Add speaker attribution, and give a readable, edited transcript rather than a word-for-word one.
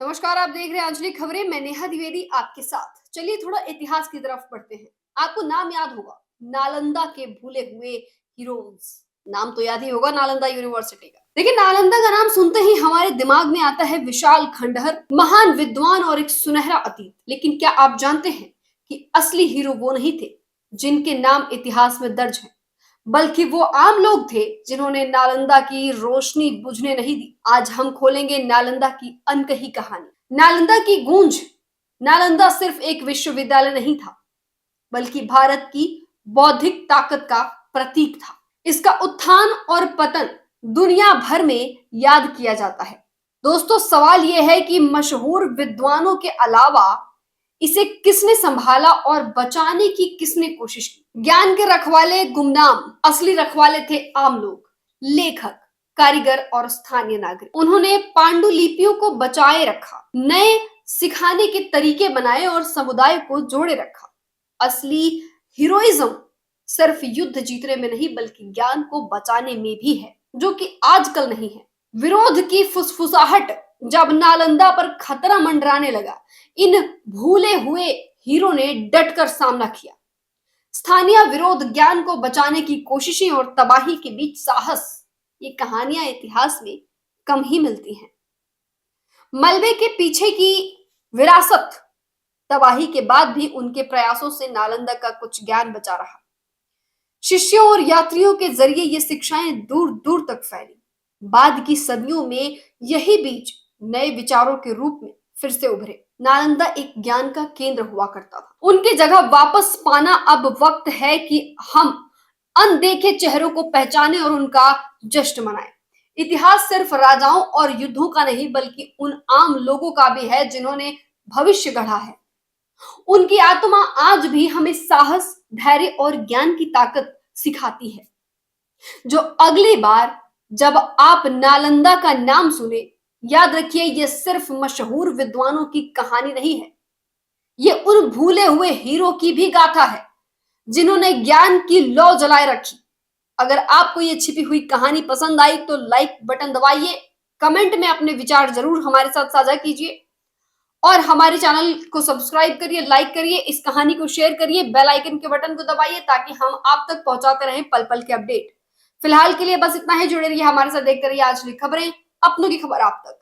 Speaker 1: नमस्कार, आप देख रहे हैं आंचलिक खबरें। मैं नेहा द्विवेदी आपके साथ। चलिए थोड़ा इतिहास की तरफ बढ़ते हैं। आपको नाम याद होगा, नालंदा के भूले हुए हीरोज। नाम तो याद ही होगा नालंदा यूनिवर्सिटी का। देखिए, नालंदा का नाम सुनते ही हमारे दिमाग में आता है विशाल खंडहर, महान विद्वान और एक सुनहरा अतीत। लेकिन क्या आप जानते हैं कि असली हीरो वो नहीं थे जिनके नाम इतिहास में दर्ज है, बल्कि वो आम लोग थे जिन्होंने नालंदा की रोशनी बुझने नहीं दी। आज हम खोलेंगे नालंदा की अनकही कहानी, नालंदा की गूंज। नालंदा सिर्फ एक विश्वविद्यालय नहीं था, बल्कि भारत की बौद्धिक ताकत का प्रतीक था। इसका उत्थान और पतन दुनिया भर में याद किया जाता है। दोस्तों, सवाल यह है कि मशहूर विद्वानों के अलावा इसे किसने संभाला और बचाने की किसने कोशिश की। ज्ञान के रखवाले गुमनाम, असली रखवाले थे आम लोग, लेखक, कारीगर और स्थानीय नागरिक। उन्होंने पांडुलिपियों को बचाए रखा, नए सिखाने के तरीके बनाए और समुदाय को जोड़े रखा। असली हीरोइज्म सिर्फ युद्ध जीतने में नहीं, बल्कि ज्ञान को बचाने में भी है, जो कि आजकल नहीं है। विरोध की फुसफुसाहट जब नालंदा पर खतरा मंडराने लगा, इन भूले हुए हीरो ने डटकर सामना किया। स्थानीय विरोध, ज्ञान को बचाने की कोशिशें और तबाही के बीच साहस, ये कहानियां इतिहास में कम ही मिलती हैं। मलबे के पीछे की विरासत, तबाही के बाद भी उनके प्रयासों से नालंदा का कुछ ज्ञान बचा रहा। शिष्यों और यात्रियों के जरिए ये शिक्षाएं दूर दूर तक फैली। बाद की सदियों में यही बीज नए विचारों के रूप में फिर से उभरे। नालंदा एक ज्ञान का केंद्र हुआ करता था। उनकी जगह वापस पाना अब वक्त है कि हम अनदेखे चेहरों को पहचाने और उनका जश्न मनाएं। इतिहास सिर्फ राजाओं और युद्धों का नहीं, बल्कि उन आम लोगों का भी है जिन्होंने भविष्य गढ़ा है। उनकी आत्मा आज भी हमें साहस, धैर्य और ज्ञान की ताकत सिखाती है। जो अगली बार जब आप नालंदा का नाम सुने, याद रखिए, यह सिर्फ मशहूर विद्वानों की कहानी नहीं है, ये उन भूले हुए हीरो की भी गाथा है जिन्होंने ज्ञान की लौ जलाए रखी। अगर आपको ये छिपी हुई कहानी पसंद आई तो लाइक बटन दबाइए, कमेंट में अपने विचार जरूर हमारे साथ साझा कीजिए और हमारे चैनल को सब्सक्राइब करिए, लाइक करिए, इस कहानी को शेयर करिए, बेल आइकन के बटन को दबाइए ताकि हम आप तक पहुंचाते रहें पल पल के अपडेट। फिलहाल के लिए बस इतना ही। जुड़े रहिए हमारे साथ, देखते रहिए आंचलिक खबरें, अपनों की खबर आप तक।